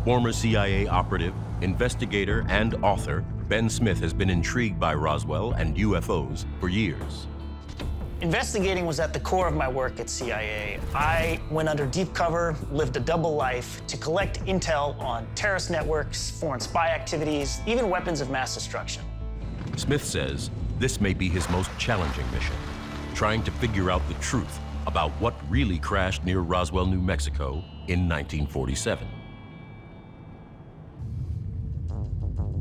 Former CIA operative, investigator, and author, Ben Smith has been intrigued by Roswell and UFOs for years. Investigating was at the core of my work at CIA. I went under deep cover, lived a double life to collect intel on terrorist networks, foreign spy activities, even weapons of mass destruction. Smith says this may be his most challenging mission, trying to figure out the truth about what really crashed near Roswell, New Mexico in 1947.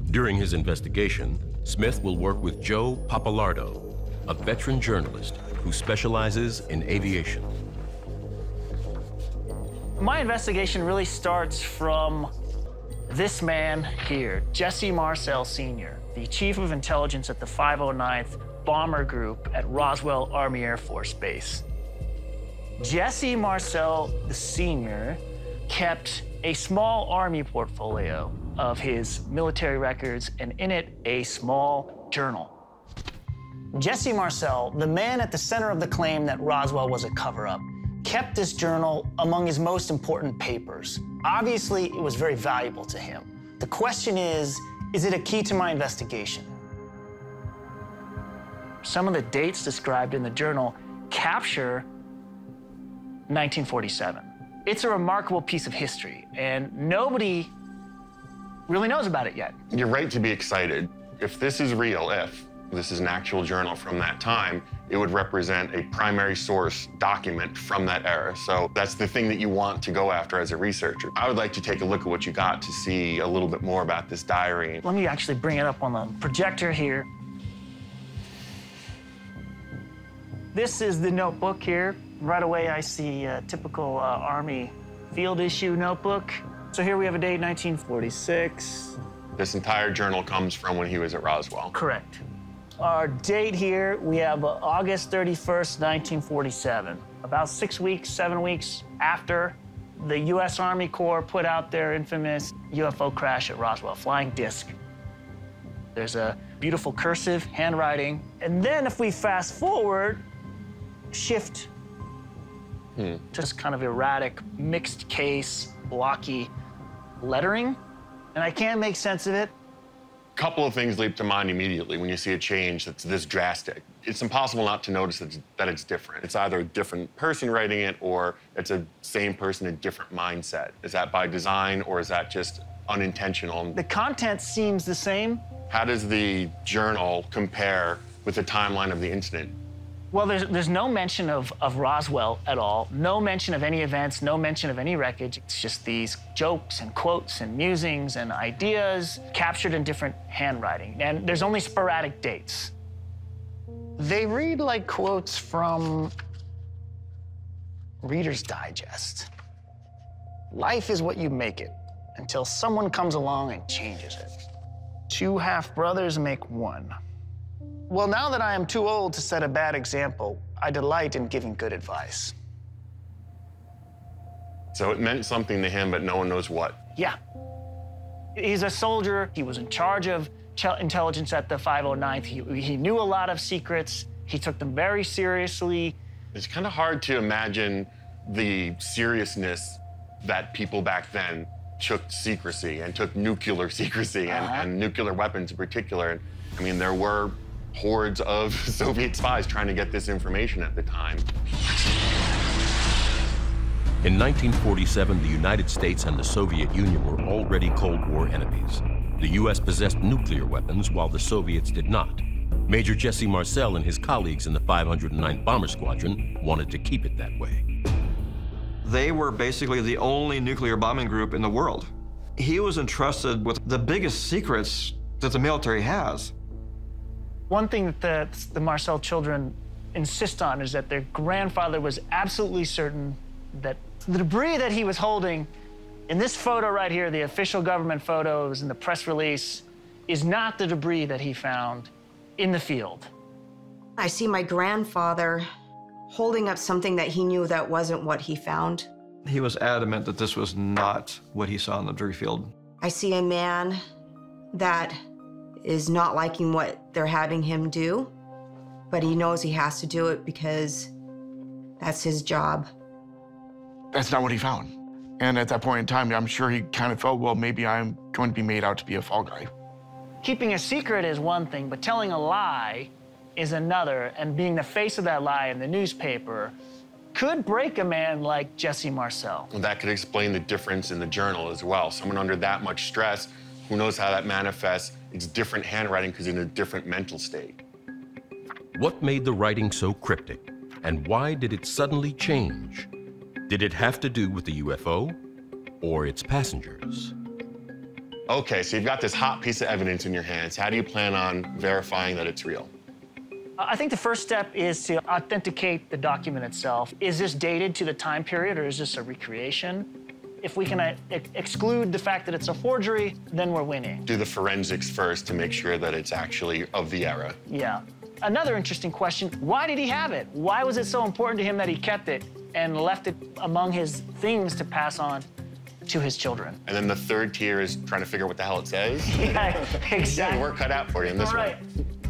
During his investigation, Smith will work with Joe Pappalardo, a veteran journalist who specializes in aviation. My investigation really starts from this man here, Jesse Marcel Sr., the Chief of Intelligence at the 509th Bomber Group at Roswell Army Air Force Base. Jesse Marcel Sr. kept a small Army portfolio of his military records, and in it, a small journal. Jesse Marcel, the man at the center of the claim that Roswell was a cover-up, kept this journal among his most important papers. Obviously, it was very valuable to him. The question is it a key to my investigation? Some of the dates described in the journal capture 1947. It's a remarkable piece of history, and nobody really knows about it yet. You're right to be excited. If this is real, if this is an actual journal from that time, it would represent a primary source document from that era. So that's the thing that you want to go after as a researcher. I would like to take a look at what you got to see a little bit more about this diary. Let me actually bring it up on the projector here. This is the notebook here. Right away, I see a typical Army field issue notebook. So here we have a date, 1946. This entire journal comes from when he was at Roswell. Correct. Our date here, we have August 31st, 1947. About 6 weeks, 7 weeks after the U.S. Army Corps put out their infamous UFO crash at Roswell, flying disc. There's a beautiful cursive handwriting. And then if we fast forward, shift, just kind of erratic, mixed case, blocky lettering, and I can't make sense of it. A couple of things leap to mind immediately when you see a change that's this drastic. It's impossible not to notice that it's different. It's either a different person writing it or it's a same person, a different mindset. Is that by design or is that just unintentional? The content seems the same. How does the journal compare with the timeline of the incident? Well, there's no mention of Roswell at all, no mention of any events, no mention of any wreckage. It's just these jokes and quotes and musings and ideas captured in different handwriting. And there's only sporadic dates. They read like quotes from Reader's Digest. Life is what you make it until someone comes along and changes it. Two half-brothers make one. Well, now that I am too old to set a bad example, I delight in giving good advice. So it meant something to him, but no one knows what. Yeah. He's a soldier. He was in charge of intelligence at the 509th. He knew a lot of secrets. He took them very seriously. It's kind of hard to imagine the seriousness that people back then took secrecy and took nuclear secrecy and nuclear weapons in particular. I mean, there were hordes of Soviet spies trying to get this information at the time. In 1947, the United States and the Soviet Union were already Cold War enemies. The U.S. possessed nuclear weapons while the Soviets did not. Major Jesse Marcel and his colleagues in the 509th Bomber Squadron wanted to keep it that way. They were basically the only nuclear bombing group in the world. He was entrusted with the biggest secrets that the military has. One thing that the Marcel children insist on is that their grandfather was absolutely certain that the debris that he was holding in this photo right here, the official government photos in the press release, is not the debris that he found in the field. I see my grandfather holding up something that he knew that wasn't what he found. He was adamant that this was not what he saw in the debris field. I see a man that is not liking what they're having him do, but he knows he has to do it because that's his job. That's not what he found. And at that point in time, I'm sure he kind of felt, well, maybe I'm going to be made out to be a fall guy. Keeping a secret is one thing, but telling a lie is another, and being the face of that lie in the newspaper could break a man like Jesse Marcel. And that could explain the difference in the journal as well. Someone under that much stress, who knows how that manifests? It's different handwriting because in a different mental state. What made the writing so cryptic, and why did it suddenly change? Did it have to do with the UFO or its passengers? Okay, so you've got this hot piece of evidence in your hands. How do you plan on verifying that it's real? I think the first step is to authenticate the document itself. Is this dated to the time period, or is this a recreation? If we can exclude the fact that it's a forgery, then we're winning. Do the forensics first to make sure that it's actually of the era. Yeah. Another interesting question, why did he have it? Why was it so important to him that he kept it and left it among his things to pass on to his children? And then the third tier is trying to figure out what the hell it says. Yeah, exactly. Yeah, work cut out for you in this All right. one.